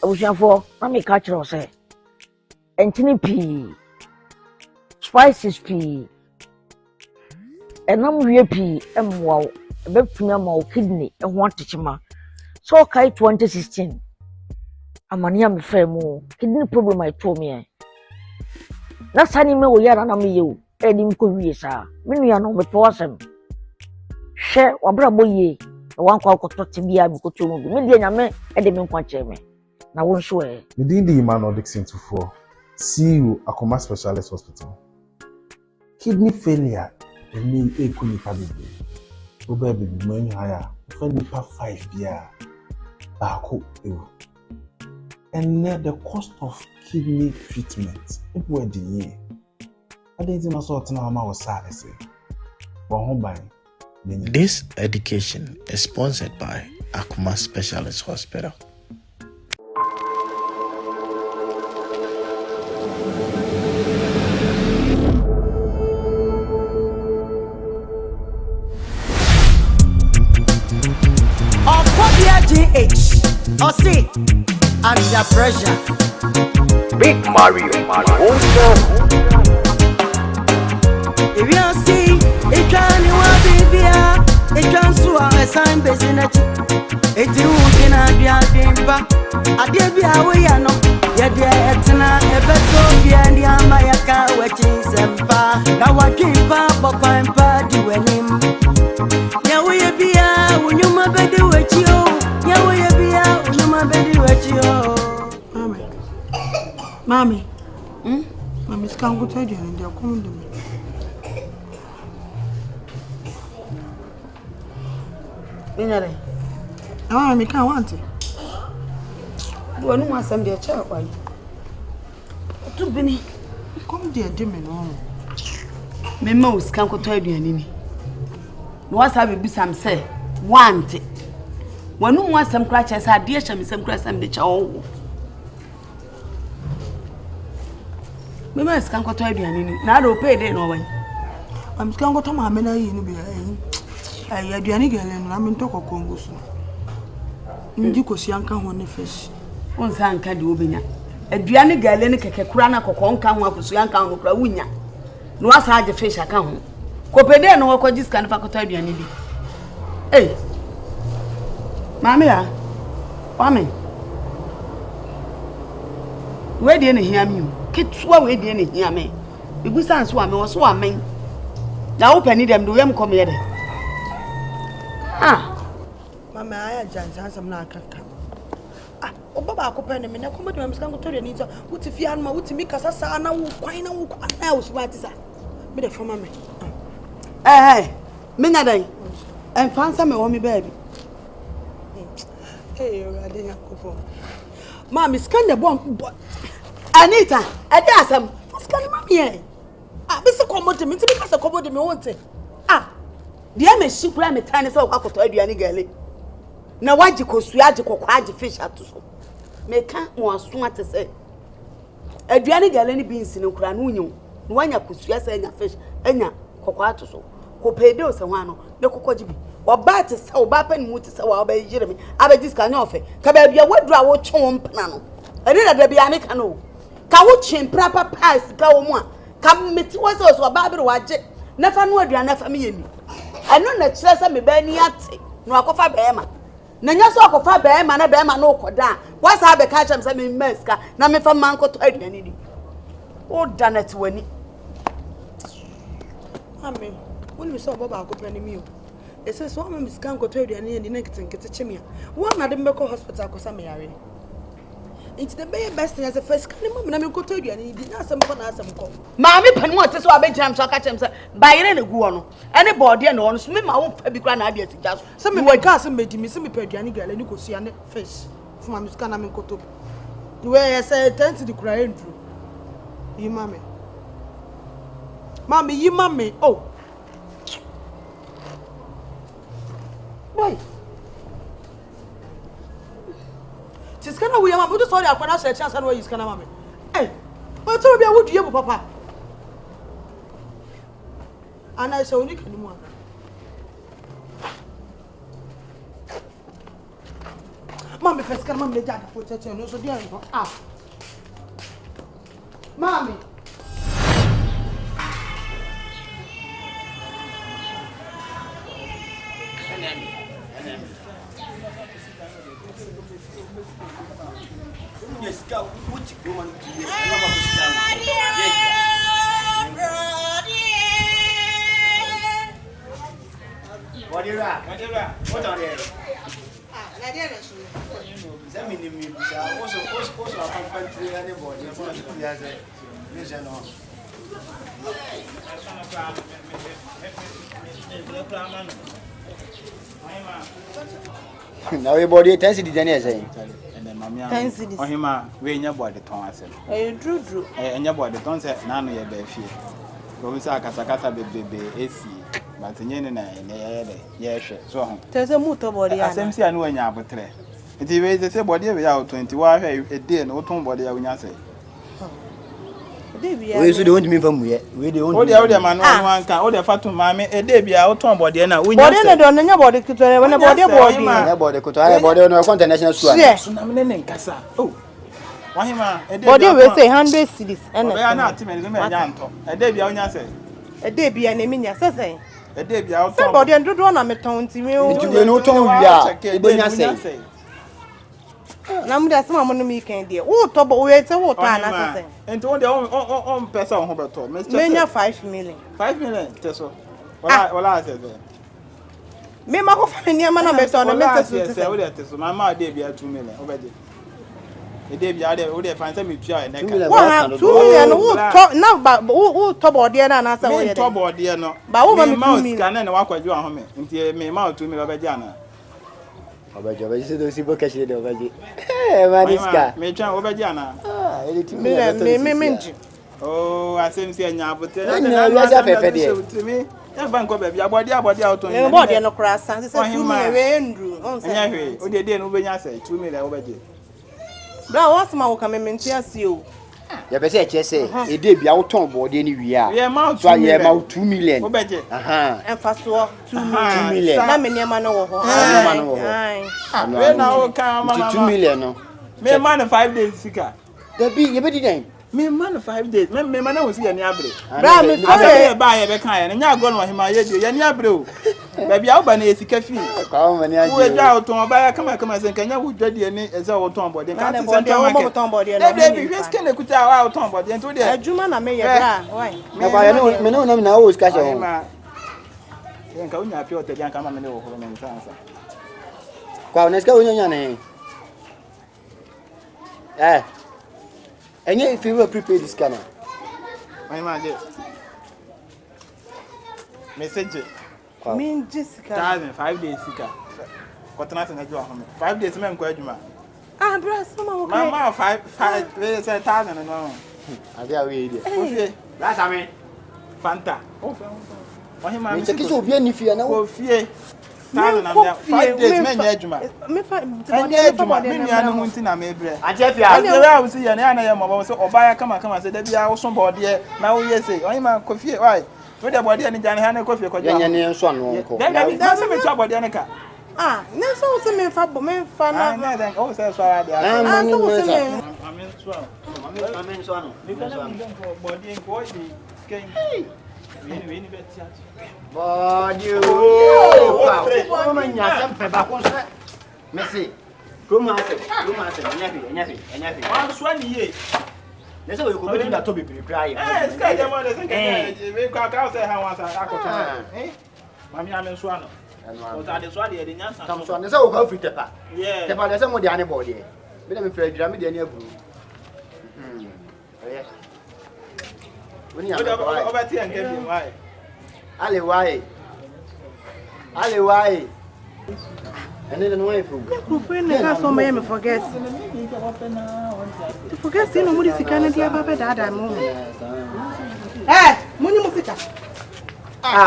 abusuafo na me ka kire say entini pii spices pii enam wie pii emwa ebetumi ama o kidney eho atechema so kai 2016 amania me fremu kidney problem I told me na sani me wo yara na me ye o edi mko wie sa me nua no me to asem hwe wabra boye wan kwa kotote bia bi koto mu me dia nyame ede me nkwa che me na won so e me din di Emmanuel Dixon Tufo CEO Akoma Specialist Hospital kidney failure eni ekuni pabibi oba bibi mo enyi haya for nipa 5 bia baako ewu and the cost of kidney treatment people the year I didn't know so na ma was sad say This education is sponsored by Akoma Specialist Hospital. GH or see under pressure. Big Mario. If you see it can you want baby, it can so a sign business. It won't in a biadimba. I did be away, I know. Yet, etna, a better and the Amayaka, watching Sempa. Now I keep up, but I'm party when him. Now we be out when you my baby with you. Now we be out when you my baby with you. Mommy. Mommy's can't go to you and they're coming to me. Minare. Ah, me can't want it. You don't want some dear child, why? To Benny. Come, dear Jimmy. Me mouse can't go to you any. What's I will be some say? Want it. When you want some crutches, I dear some crutches and the child. Me mouse can't go to you any. Now don't pay there no way. I'm going to go to my men. I Adriani girl and I'm in Toko Congo. Ndiko sianka ho ne fish. On sanka de obenya. Adriani girl ne keke kura na kokonka ho akusianka ho kura wunya. No asa age fish aka ho. Kopede no wakoji scan fa kota aduani bi. Eh. Mama ya. Mama. We de ne hia mi o. Ketua we de ne hia me. Ibusa nso ame wo so amen. Na wo pani dem do yam come here de. Ah, Mama, I just some na kaka. Ah, Obaba akopɛ ne me na komodi me sika ngotori ani so. Wuti fi anma wuti mi kasa sa na wo kwan na wo kwan na wo so ati sa. Me de fama me. Eh, me nya dan. En fansa me wo me baby. Eh, yo ade yakopo. Ma me sika ne bon. Anita, ade asam. Sika ne mami eh. Ah, be se komodi me ti mi kasa komodi me wonte. Ah. Dia me shikura me tane se okwakoto aduani gale na waji kosu aji kokwa aji fish atoso me ka mo aso atese aduani gale ni beans ni kura no nyu no wanya kosu asa anya fish anya kokwa atoso ko pede o se ho ano me kokoji bi oba te se oba pa ni mu te se wa oba yire me abaji ska nya ofe ka ba bia wadu a wo twon mpna no ene da bia ne ka no ka wo chimpra papa sika wo mu a ka meti wo se so oba bere waje na fa no aduani fa me yemi anu na kire se me ba ni ate no akofa beema na nya so akofa beema na beema no koda wasa be ka chem se me meska na me fa manko to aduani di o danet wani amen woni me so baba akopa ni mi o ese so am me ska nko to aduani ni na kete chemia wo na de mbeko hospital ko sa me yare it's the best thing as a first can mom na me nko to aduani di na asem ko na asem ko ma me panu ote so abegyam so aka chem se bayire na gu no any body na won so me ma wo fa bi kra na ade atigya so me we gas me di me se me pa aduani gale ni ko sia ne fish fuma me ska na me nko to the way I say tent the cry ndru yi mame mami yi mame oh boy Tiskana we am sorry akwana se chance na we iskana mame eh o to bia wodu yebu papa ana se oni kanimu mame Mommy first can mommy jada for church no so dey no. Ah. Mommy. Yes, go. What you want to do? I love to stand. What do you want? What are they? Ah, they are so. That means me. Also, Akan Twi anybody. That's what we are saying. Listen on. Now everybody 10 cedis any say. Ohima we nya board ton asem. Drew. Nya board ton say na no ye ba fie. Go mi say akasa bebebe esi. But nye ne na ye hwe. So ho. Tell say motor body ana. Asem si anu anya abotre. Nti we say body we ya 20 wa hwe e dey no ton body ya unya say. We so dey want me from we. We dey want. O dey ma no wan kan. O dey fatu ma me e dey bia o ton body na unya say. Body na do nya body kitore we na body. Na body ko to ay body no international school. So na me ne nkasa. Oh. Wahima e dey body we say 100 cedis. E na ati me no me nya nto. E dey bia unya say. E dey bia na me nya say. E dey bia o ton. Say body ndodo na me ton ti me o. Nti we no ton wi a e benya say. Na mu da sama mo no mi kan dey. Wo to bo we say wo to ana say. Enti wo dey on pesa on ho beto. Me nya 5 million. 5 million teso. Wala say there. Me ma ko fa ni ama na me to na me teso say wo dey teso. My ma dey bia 2 million. Wo be dey. E dey bia dey wo dey fan say me tua e neka. 2 million wo to na ba wo to body na na say wo dey. Me to body no. Ba wo ma me 2 million. million. Scan na wakwadwo ho me. Enti me ma 2 million be dia na. Obaje se do si boka shede obaje. Maniska. Me twa wo be dia na. Ah, ele ti me nji. Oh, asem si anya abote. Na ya za fefe de. Ya banko be bia body auto. Me body no kra san say 2 million we ndru. On say. Anya hwe, o de no benya say 2 million wo be dey. Bra what's my work me menti ase o. Ya be say che say e dey bia wo ton body ni wi a. Yeah, mount 2 million. So 2 million. Wo be dey. Aha. Emfaso 2 million. Na me niam na wo ho. We na o kan mama. 2 million no. Me man 5 days sika. Da bi ye be di den. Me man 5 days. Me man wo si ya ni abre. Bra me say ba ye be kan ya nya go no hima ye di ya ni abre o. Ba bia wo ba na esika fi. Kwa mo ni aje. Wo dwa o ton ba ya kama se kan nya wo dwa di ni eze wo ton body kan ti central market. Wo ton body na. Dey bi risk na kuta wa o ton body ento dey. Adwuma na me ye bra. Why? Na ba ya no me no na wo sika che ho. Yen ka unya pio te dia kan ma me ne wo ho me nsansa. Kwa na sika wo nya ne. Enye if you were prepaid this scanner. My man je. Message. Me Jessica. 5 days sika. Kotana se na jo ho me. 5 days me nko adwuma. Ah bra sama wo kai. Mama 5 we say 1000 no. Ade a we dey. Ofie. That's ame. Fanta. Ohi ma Me check so obi ani fie na wo. Ofie. 1000 na 5 days me nya adwuma. Me fa Anya adwuma me nua no hunti na me bre. Ade fie a. Ade wa wo si ye na na ye mo so oba ya kama se da bia wo so bode na wo ye say. Ohi ma kofie why? We dey bode ni jane ha na kofie ko jwa. Nya ne nso no nko. Da se me twa bode ni ka. Ah, na so se me fa na. Na den o se so ara dia. Ah, so se me. Amen so. Amen so no. Ni kana mi don ko bode ko di skin. We ni betia. Body o. Wow. Mama nya sempe ba ko so. Messi. Kumase. Nya fi. Wan so ni ye. Nese we ko be da to be prepare. Sky dem on the second. We ka say ha wan sa akoto. Mami amen so ano. O ta de so de de nyansa. Tam so nese we ko free tepa. Yeah. Tepa nese mo de ane body. Me dem free dra me de ane aburu. Oye. Woni ya. O ba ti an ke bi why? Ale why? And then no from. Na so me forget. To forget say no mo di sika na dia baba dada mo. Mo ni mo sika.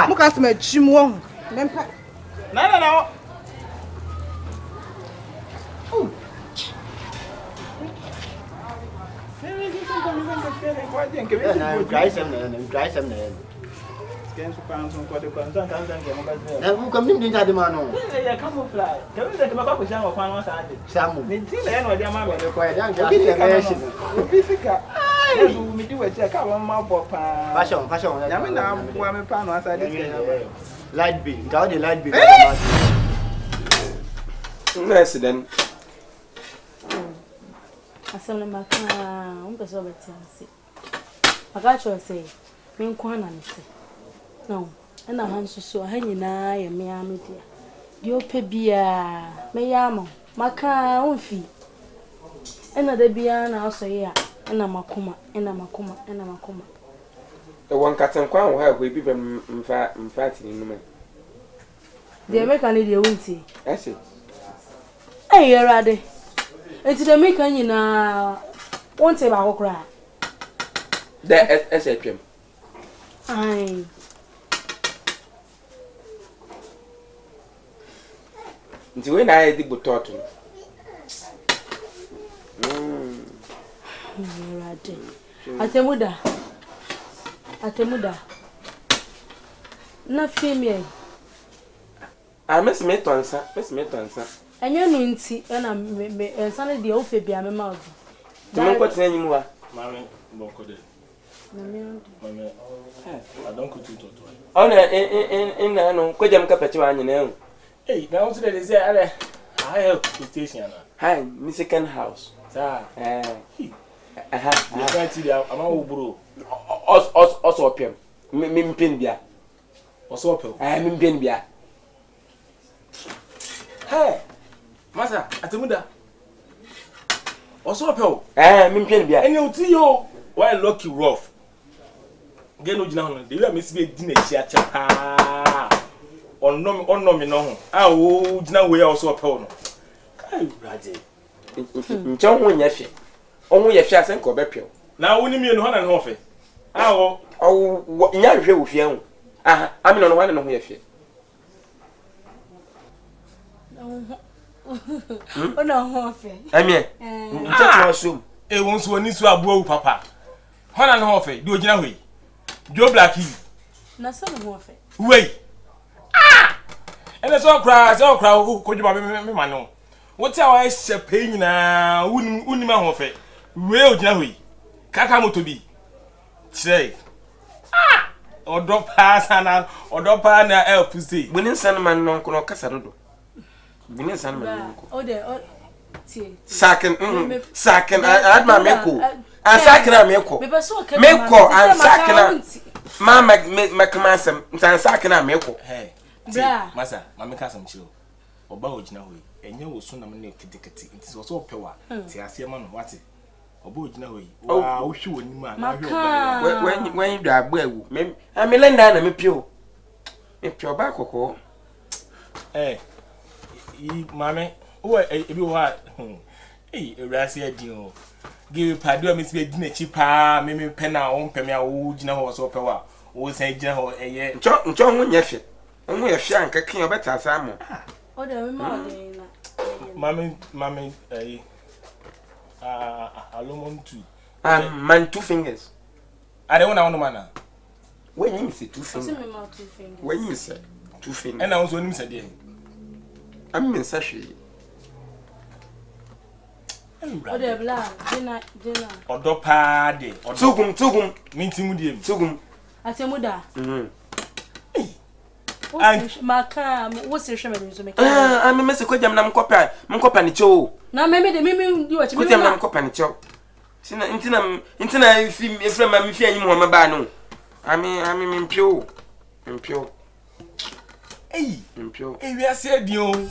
Mo ka so ma chim wo. Mempa. Na. James pounds on what the concern can get. Na mu kam nim din tade ma no. Ya camouflage. Can we let me go share of one side? Samu. Me tin na no dia ma me. Ko ya dan ga se Obi fika. Yes, we do a check our mouth pa. Fashion. Ya me na boa me pa no aside this. Light bill. Ga the light bill. Nice then. Asana maka umpeso betansi. Akacho say me nkwa na me say. No, na hanso so ha nyina ya me ame dia. Di ope bia me yamo maka umfi. Ena da bia na aso ye a ena makoma. The one katen kwa wo ha we bi mfa ti ni nume. The American dey wunti. Ese. Eh yerade. Enti the American nyina wonte ba kokra. The ese twem. Ai. Nti we na ya di bototo. Yerade. Atemuda. Na female. Miss me tonsa. Enye no nti na me ensane de ofe bia me ma obi. Tumen ko tena nyimu wa. Mami bonko de. Mami I don't cook to. Ona in na no ko jam ka pete wa nyina hu. Hey, now what they say are I help the station na. Hi, mi second house. Sir. Aha. You can't see am a bro. Also opem. Mi mpin bia. Also opel. Mi mpin bia. Hey. Masa, Atemuda. Also opel. Mi mpin bia. And you see yo, why lucky rough. Get no jina hono. Dey me sibe di na chi acha pa. Onno mi no ho. Ah wo jina we also opel no. Kai braje. Ncho ho nya hwe. Onwo ye hwe asen ko bepel. Na woni mi no ho na no fe. Ah wo nya hwe wo hwe hu. Aha, ami no wane no ho ye hwe. Ona ho fe. Ami. Nche to so. E won so ni so abo papa. Ho na no ho fe. Di ogina hwe. Joe Blacky. Na so no ho fe. Wait. Ah! And so cry ko juba me ma no. What I say pay na uni ma ho fe. We ogina hwe. Kaka moto bi. Say. Ah! Odo pa na help say. Bunin san man non ko kasa do. Bunin san man ko. O de Sakin adma meko. An sakina meko. Meko an sakina. Mama mekmasem ntan sakina meko. Hey. Bra. Masa, mama ka sam chiro. Oba ogina hwe. Enye wo so na me ne kitikiti. Nti so pewa. Ti ase ma no wate. Oba ogina hwe. Wa wo hwe woni ma na hwe oba. When you da agba awu. Me amelenda na me pio. Me pio ba kokko. Eh. I mame wo ebi wo ha. Eh, erase adin o. Give padu me sibe di na chi pa me pe na o mpe me a wo gina ho so pewa. Wo san gina ho eye. Ncho ho nya hwe. Ho ye hwe anka kan obeta asamo. O de me ma o de na. Mame alomon two. Man 2 fingers. I don't want to mana. When you say 2 fingers. Me ma 2 fingers. When you say 2 fingers. And I was only said I'm in sashi. O de bla, dina. Odo pa de. Tugum. Minti mudiem. Tugum. Atemuda. Maka, what's your shaman to make? I'm Miss Kojam Nam Copa ni cho. Na meme de meme do what you Kojam Nam Copa ni cho. Sina intina if my fear you mama bano. I mean impure. Hey, impure. Hey, we are said you.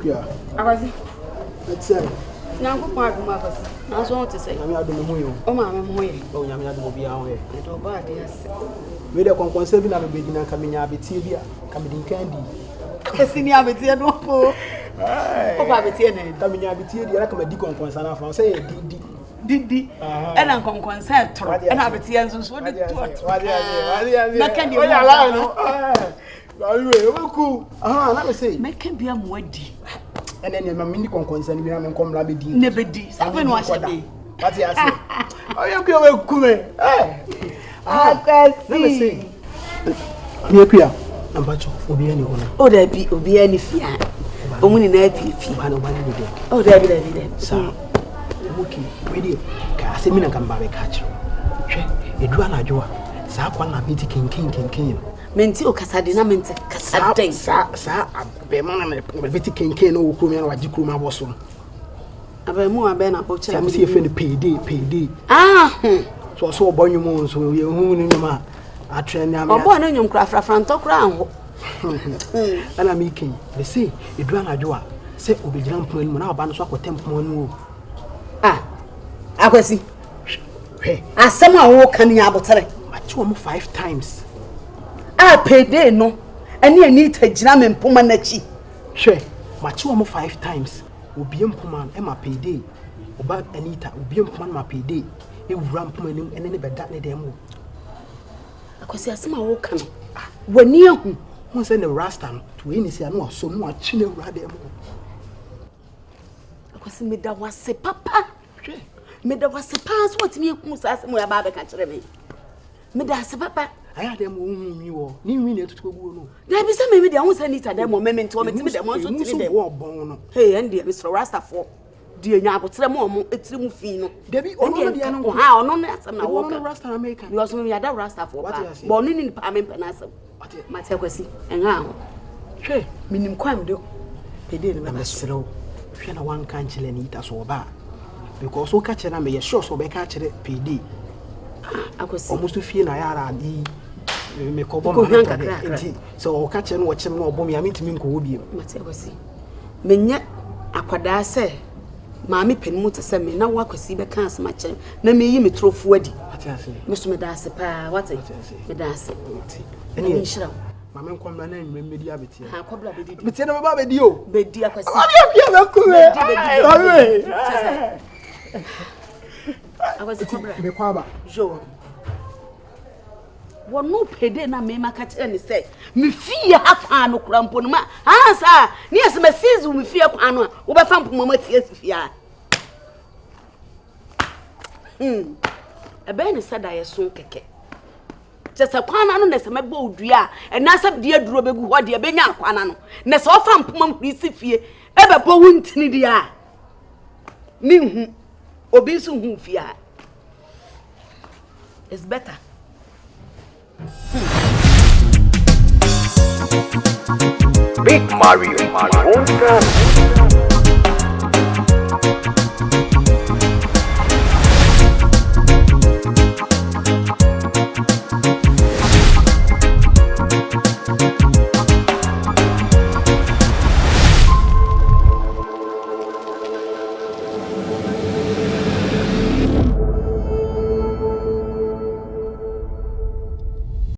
Kuya. Abazi. Let's say. Nangu kwa kumabasi. Naso want to say. Nyame adom ho yo. O ma me ho ye. O nyame adom obi a ho ye. Do ba de ase. We de konkonsa bi na me bedi na ka menya abetie bi a ka me din kan di. Esi ni abetie no po. O ba abetie na ka menya abetie di na ka me di konkonsa na fa say di. Ena konkonsa toro. Ena abetie nso so de to. Wadi. Na kan di. O ya la no. Ayi o ku. Na me say. Me kan bia mo adi. Ene ne ma mini konkonsa ni bi na me nkomra be di. Ne be di. Sabe no ahye be. Wati ase. Oyo ku we ku me. Akwasi. Na me say. Me kuya. Ambacho obi ani hono. O da bi obi ani fia. Omuni na afifi. Ba no ba ni de. O da bi. Sa. Okay, ready. Ka ase mi na kan ba be ka kire. Hwe, edu anajo a. Sa kwa na biti kenken. Menti o kasade na menti kasade. Sa be ma na me biti kenken no okuru me na waji kuru ma boso. Abe mu abe na ko kire. Sa me see friend payday. So obonyu mu so ye hu ni nyuma. Atre na me. Obo na nyum kra frafra ntokra anho. Ana mi ken. They say edu anajo a se obejira mpon mu na oba no so akotempo mu. Akwasi. Hey. Asama wo kan ya abotere. Machi wo 5 times. Payday no. Ani Anita gina me mpoma na chi. Hwe, machi wo 5 times. Obi mpoma e ma payday. Oba Anita, obi mpoma ma payday. E wura mpoma nim ene ne beda ne dem. Akwasi asama wo kan. Wani ehu. Won say ne rasta no, to eni sia no so no achi ne wura dem. Akwasi me da wase papa. Hwe. Me da wase pass what me eku sa asem ya ba be ka kire me. Me da se papa. Aya dem wo mi wo. Ni wi na etutu gugu no. Da bi se me de won sa Anita dem mo me nto me timi dem won so timi dem. Wo bon no. Hey, ende me so rasta for. Di enya abotere mo etiri mu fi no. Da bi ono de anu. Ha, ono na asem na wo ka. Ono rasta America. You also me da rasta for. But ono ni pa me pa na asem. Mate Akwasi, enha ho. Hwe, minim kwam do. Payday ne ba serew. Hwe na wan kan chile ni ita so ba. Because o ka kire me ye sure so be ka kire payday. Akwasi. Almost fie na yara di me ko bo ma nti so o ka kire no wo kire no obo me amintimi nko wo biem. Mate Akwasi. Menye akwada se maami penimu te se me na wo Akwasi be kan asema kire na me yi me trofu adi. Ati ase. Me so me da ase pa what me da ase. Eni nshira. Mama nkomla na enwe mmedi abeti. Ha kwabla be didi. Beti na me ba be di o. Be di Akwasi. Abi na ku me. Akwasi kwabla. Me kwaba. Jo. Wono payday na me maka kire ni se me fie akwa no kura mpo no ma sa ni ese me season me fie akwa no a wo be fa mpo mama tie fie a ebe ni sada ye so keke chese kwana no ne se mebo odua na se de aduro begu ho de benya akwana no ne se ofa mpo mam krisi fie ebe bo wuntini dia ni hu obi so hu fie a it's better. Big Mario, my own